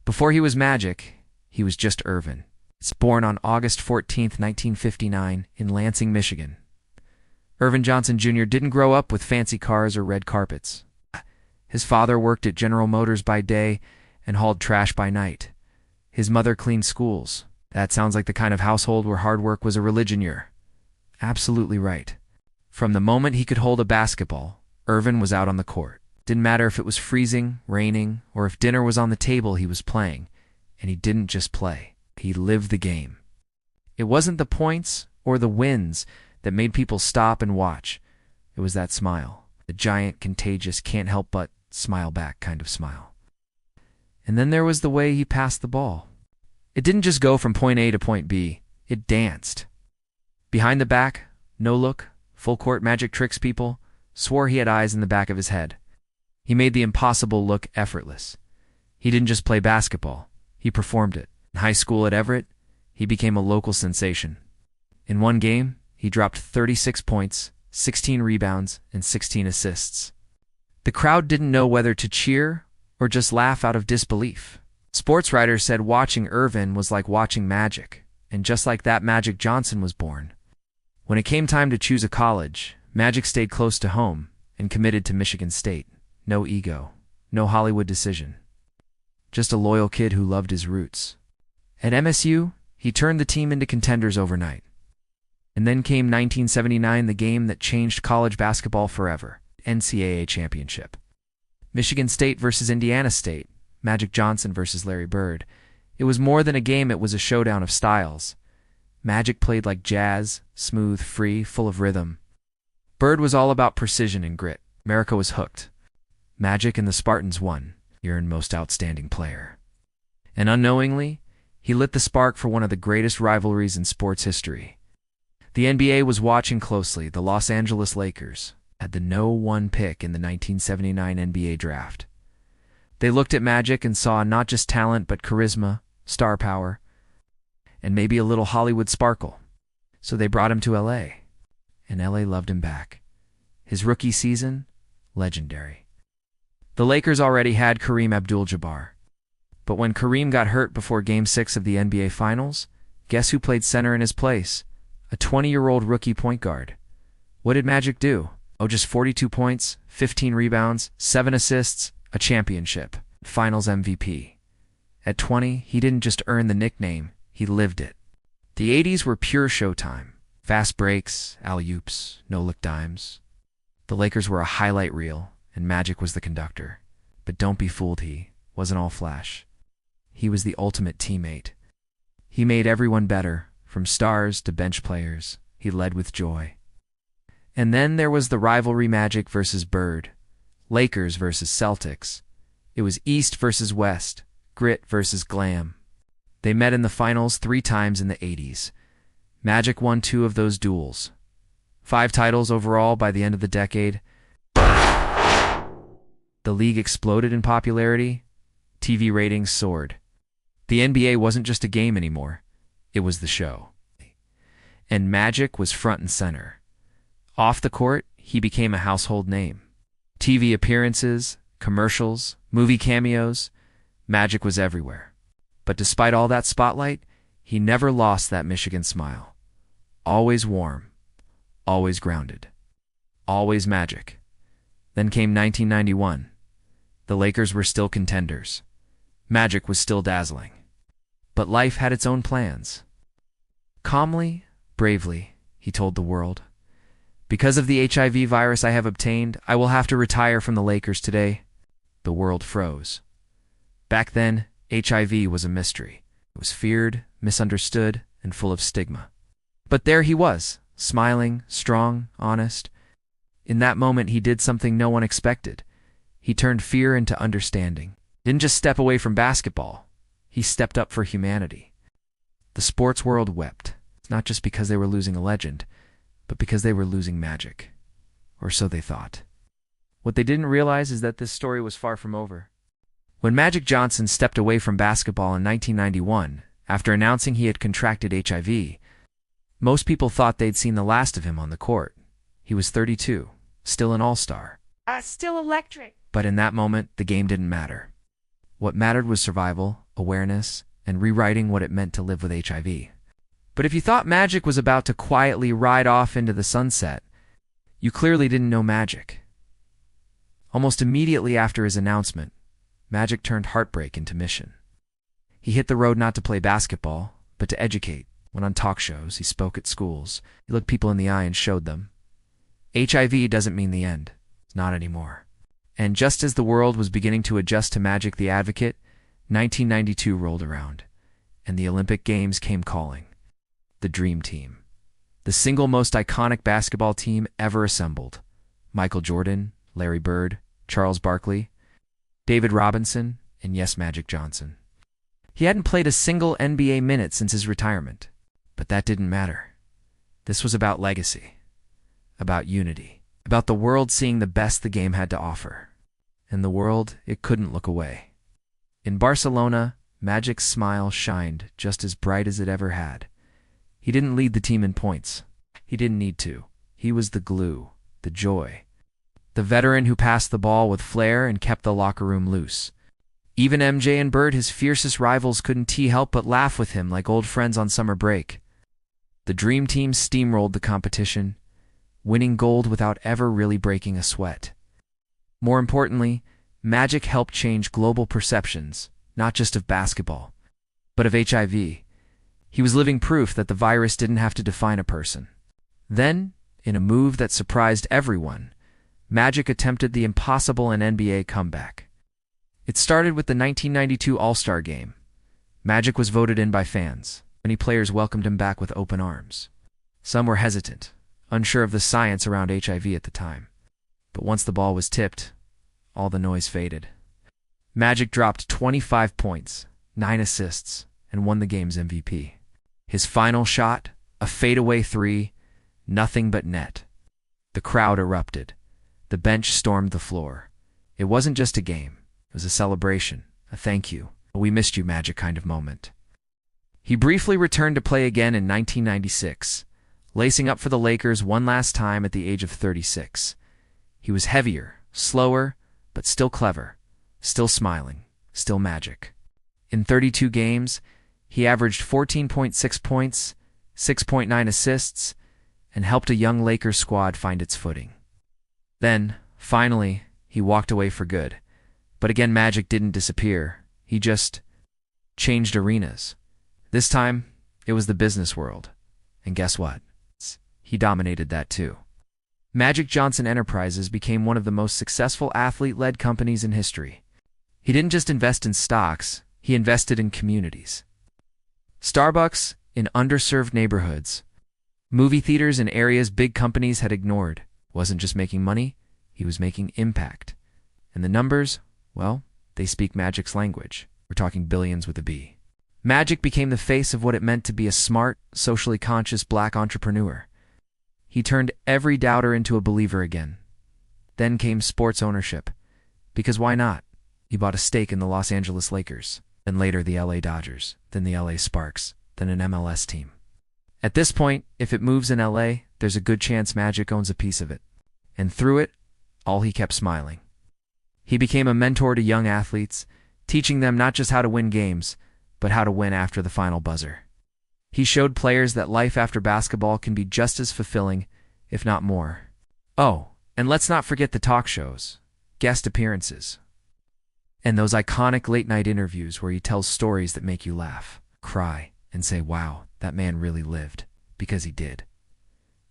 Before he was Magic, he was just Earvin. He's born on August 14th, 1959, in Lansing, Michigan. Earvin Johnson Jr. didn't grow up with fancy cars or red carpets. His father worked at General Motors by day and hauled trash by night. His mother cleaned schools. That sounds like the kind of household where hard work was a religion. You're absolutely right. From the moment he could hold a basketball, Earvin was out on the court. Didn't matter if it was freezing, raining, or if dinner was on the table, he was playing. And he didn't just play. He lived the game. It wasn't the points or the wins that made people stop and watch. It was that smile. The giant, contagious, can't help but smile back kind of smile. And then there was the way he passed the ball. It didn't just go from point A to point B. It danced. Behind the back, no look, full court magic tricks people, swore he had eyes in the back of his head. He made the impossible look effortless. He didn't just play basketball. He performed it. In high school at Everett, he became a local sensation. In one game, he dropped 36 points, 16 rebounds, and 16 assists. The crowd didn't know whether to cheer or just laugh out of disbelief. Sports writers said watching Earvin was like watching magic, and just like that, Magic Johnson was born. When it came time to choose a college, Magic stayed close to home and committed to Michigan State. No ego, no Hollywood decision. Just a loyal kid who loved his roots. At MSU, he turned the team into contenders overnight. And then came 1979, the game that changed college basketball forever, NCAA championship. Michigan State versus Indiana State, Magic Johnson versus Larry Bird. It was more than a game, it was a showdown of styles. Magic played like jazz, smooth, free, full of rhythm. Bird was all about precision and grit. America was hooked. Magic and the Spartans won. You're in most outstanding player. And unknowingly, he lit the spark for one of the greatest rivalries in sports history. The NBA was watching closely. The Los Angeles Lakers had the No. 1 pick in the 1979 NBA draft. They looked at Magic and saw not just talent but charisma, star power, and maybe a little Hollywood sparkle. So they brought him to LA, and LA loved him back. His rookie season, legendary. The Lakers already had Kareem Abdul-Jabbar. But when Kareem got hurt before Game 6 of the NBA Finals, guess who played center in his place? A 20-year-old rookie point guard. What did Magic do? Oh, just 42 points, 15 rebounds, 7 assists, a championship, Finals MVP. At 20, he didn't just earn the nickname, he lived it. The 80s were pure showtime. Fast breaks, alley-oops, no-look dimes. The Lakers were a highlight reel, and Magic was the conductor. But don't be fooled, he wasn't all flash. He was the ultimate teammate. He made everyone better, from stars to bench players. He led with joy. And then there was the rivalry, Magic versus Bird, Lakers versus Celtics. It was East versus West, grit versus glam. They met in the finals 3 times in the 80s. Magic won 2 of those duels. 5 titles overall by the end of the decade. The league exploded in popularity. TV ratings soared. The NBA wasn't just a game anymore. It was the show. And Magic was front and center. Off the court, he became a household name. TV appearances, commercials, movie cameos, Magic was everywhere. But despite all that spotlight, he never lost that Michigan smile. Always warm, always grounded, always Magic. Then came 1991. The Lakers were still contenders. Magic was still dazzling. But life had its own plans. Calmly, bravely, he told the world, "Because of the HIV virus I have obtained, I will have to retire from the Lakers today." The world froze. Back then, HIV was a mystery. It was feared, misunderstood, and full of stigma. But there he was, smiling, strong, honest. In that moment, he did something no one expected. He turned fear into understanding. Didn't just step away from basketball. He stepped up for humanity. The sports world wept, not just because they were losing a legend, but because they were losing Magic. Or so they thought. What they didn't realize is that this story was far from over. When Magic Johnson stepped away from basketball in 1991, after announcing he had contracted HIV, most people thought they'd seen the last of him on the court. He was 32, still an all-star. Still electric. But in that moment, the game didn't matter. What mattered was survival, awareness, and rewriting what it meant to live with HIV. But if you thought Magic was about to quietly ride off into the sunset, you clearly didn't know Magic. Almost immediately after his announcement, Magic turned heartbreak into mission. He hit the road not to play basketball, but to educate. Went on talk shows, he spoke at schools, he looked people in the eye and showed them. HIV doesn't mean the end. Not anymore. And just as the world was beginning to adjust to Magic the Advocate, 1992 rolled around, and the Olympic Games came calling. The Dream Team. The single most iconic basketball team ever assembled. Michael Jordan, Larry Bird, Charles Barkley, David Robinson, and yes, Magic Johnson. He hadn't played a single NBA minute since his retirement, but that didn't matter. This was about legacy, about unity, about the world seeing the best the game had to offer. And the world, it couldn't look away. In Barcelona, Magic's smile shined just as bright as it ever had. He didn't lead the team in points. He didn't need to. He was the glue, the joy. The veteran who passed the ball with flair and kept the locker room loose. Even MJ and Bird, his fiercest rivals, couldn't help but laugh with him like old friends on summer break. The Dream Team steamrolled the competition, winning gold without ever really breaking a sweat. More importantly, Magic helped change global perceptions, not just of basketball, but of HIV. He was living proof that the virus didn't have to define a person. Then, in a move that surprised everyone, Magic attempted the impossible in NBA comeback. It started with the 1992 All-Star Game. Magic was voted in by fans. Many players welcomed him back with open arms. Some were hesitant, unsure of the science around HIV at the time. But once the ball was tipped, all the noise faded. Magic dropped 25 points, 9 assists, and won the game's MVP. His final shot, a fadeaway three, nothing but net. The crowd erupted. The bench stormed the floor. It wasn't just a game. It was a celebration, a thank you, a we missed you Magic kind of moment. He briefly returned to play again in 1996, lacing up for the Lakers one last time at the age of 36. He was heavier, slower, but still clever, still smiling, still Magic. In 32 games, he averaged 14.6 points, 6.9 assists, and helped a young Lakers squad find its footing. Then, finally, he walked away for good. But again, Magic didn't disappear. He just changed arenas. This time, it was the business world. And guess what? He dominated that too. Magic Johnson Enterprises became one of the most successful athlete-led companies in history. He didn't just invest in stocks, he invested in communities. Starbucks in underserved neighborhoods. Movie theaters in areas big companies had ignored. Wasn't just making money, he was making impact. And the numbers, well, they speak Magic's language. We're talking billions with a B. Magic became the face of what it meant to be a smart, socially conscious black entrepreneur. He turned every doubter into a believer again. Then came sports ownership. Because why not? He bought a stake in the Los Angeles Lakers, then later the LA Dodgers, then the LA Sparks, then an MLS team. At this point, if it moves in LA, there's a good chance Magic owns a piece of it. And through it, all he kept smiling. He became a mentor to young athletes, teaching them not just how to win games, but how to win after the final buzzer. He showed players that life after basketball can be just as fulfilling, if not more. Oh, and let's not forget the talk shows, guest appearances, and those iconic late-night interviews where he tells stories that make you laugh, cry, and say, wow, that man really lived, because he did.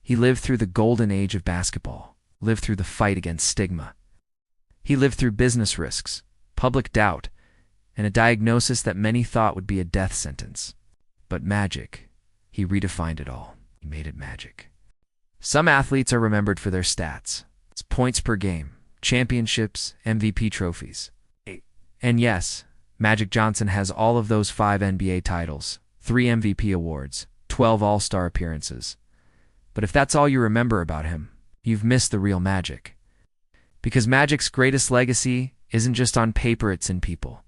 He lived through the golden age of basketball, lived through the fight against stigma. He lived through business risks, public doubt, and a diagnosis that many thought would be a death sentence. But Magic, he redefined it all. He made it magic. Some athletes are remembered for their stats. It's points per game, championships, MVP trophies. And yes, Magic Johnson has all of those 5 NBA titles, 3 MVP awards, 12 All-Star appearances. But if that's all you remember about him, you've missed the real Magic. Because Magic's greatest legacy isn't just on paper, it's in people.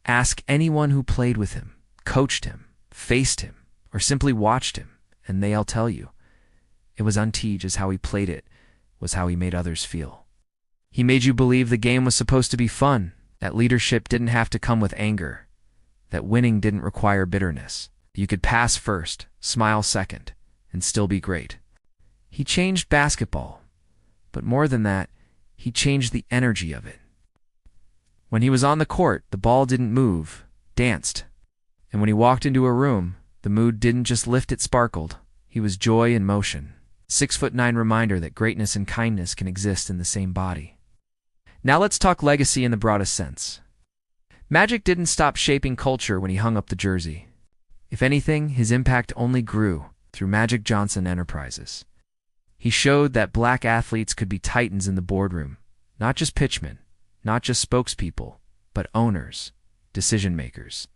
Ask anyone who played with him, coached him, faced him, or simply watched him, and they'll tell you. It was unteed as how he played it was how he made others feel. He made you believe the game was supposed to be fun, that leadership didn't have to come with anger, that winning didn't require bitterness. You could pass first, smile second, and still be great. He changed basketball, but more than that, he changed the energy of it. When he was on the court, the ball didn't move, danced. And when he walked into a room, the mood didn't just lift, it sparkled. He was joy in motion. 6'9" reminder that greatness and kindness can exist in the same body. Now let's talk legacy in the broadest sense. Magic didn't stop shaping culture when he hung up the jersey. If anything, his impact only grew through Magic Johnson Enterprises. He showed that black athletes could be titans in the boardroom, not just pitchmen, not just spokespeople, but owners, decision-makers,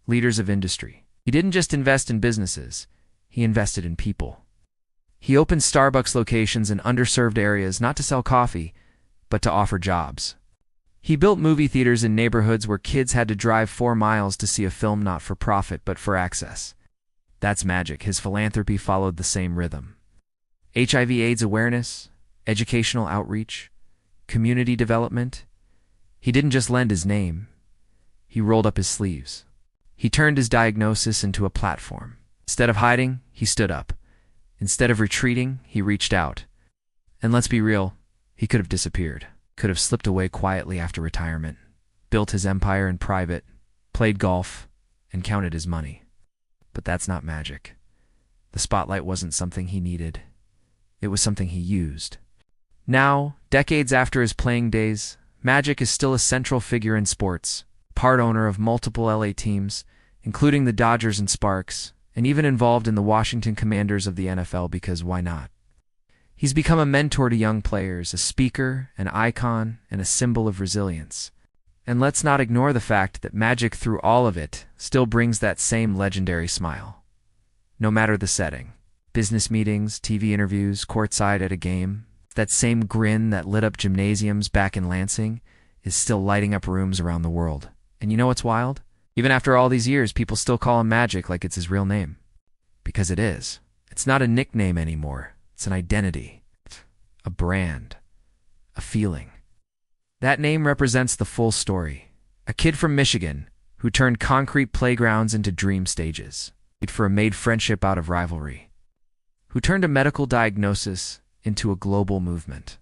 leaders of industry. He didn't just invest in businesses, he invested in people. He opened Starbucks locations in underserved areas not to sell coffee, but to offer jobs. He built movie theaters in neighborhoods where kids had to drive 4 miles to see a film not for profit but for access. That's magic. His philanthropy followed the same rhythm. HIV/AIDS awareness, educational outreach, community development. He didn't just lend his name, he rolled up his sleeves. He turned his diagnosis into a platform. Instead of hiding, he stood up. Instead of retreating, he reached out. And let's be real, he could have disappeared, could have slipped away quietly after retirement, built his empire in private, played golf, and counted his money. But that's not magic. The spotlight wasn't something he needed. It was something he used. Now, decades after his playing days, Magic is still a central figure in sports, part owner of multiple LA teams, including the Dodgers and Sparks, and even involved in the Washington Commanders of the NFL because why not? He's become a mentor to young players, a speaker, an icon, and a symbol of resilience. And let's not ignore the fact that Magic, through all of it, still brings that same legendary smile. No matter the setting, business meetings, TV interviews, courtside at a game, that same grin that lit up gymnasiums back in Lansing is still lighting up rooms around the world. And you know what's wild? Even after all these years, people still call him Magic like it's his real name. Because it is. It's not a nickname anymore. It's an identity, a brand, a feeling. That name represents the full story. A kid from Michigan who turned concrete playgrounds into dream stages, for a made friendship out of rivalry, who turned a medical diagnosis into a global movement,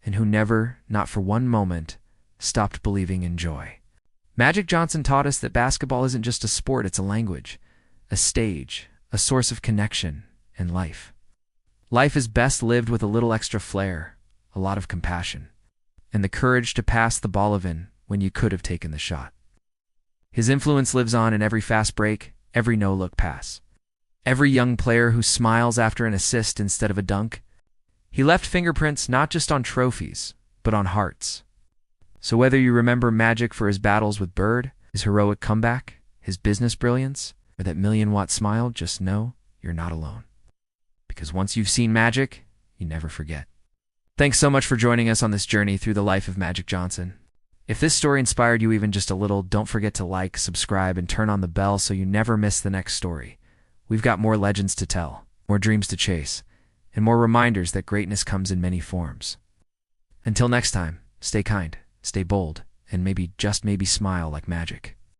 and who never, not for one moment, stopped believing in joy. Magic Johnson taught us that basketball isn't just a sport, it's a language, a stage, a source of connection and life. Life is best lived with a little extra flair, a lot of compassion, and the courage to pass the ball in when you could have taken the shot. His influence lives on in every fast break, every no-look pass, every young player who smiles after an assist instead of a dunk. He left fingerprints not just on trophies, but on hearts. So whether you remember Magic for his battles with Bird, his heroic comeback, his business brilliance, or that million-watt smile, just know you're not alone. Because once you've seen Magic, you never forget. Thanks so much for joining us on this journey through the life of Magic Johnson. If this story inspired you even just a little, don't forget to like, subscribe, and turn on the bell so you never miss the next story. We've got more legends to tell, more dreams to chase, and more reminders that greatness comes in many forms. Until next time, stay kind, stay bold, and maybe, just maybe, smile like Magic.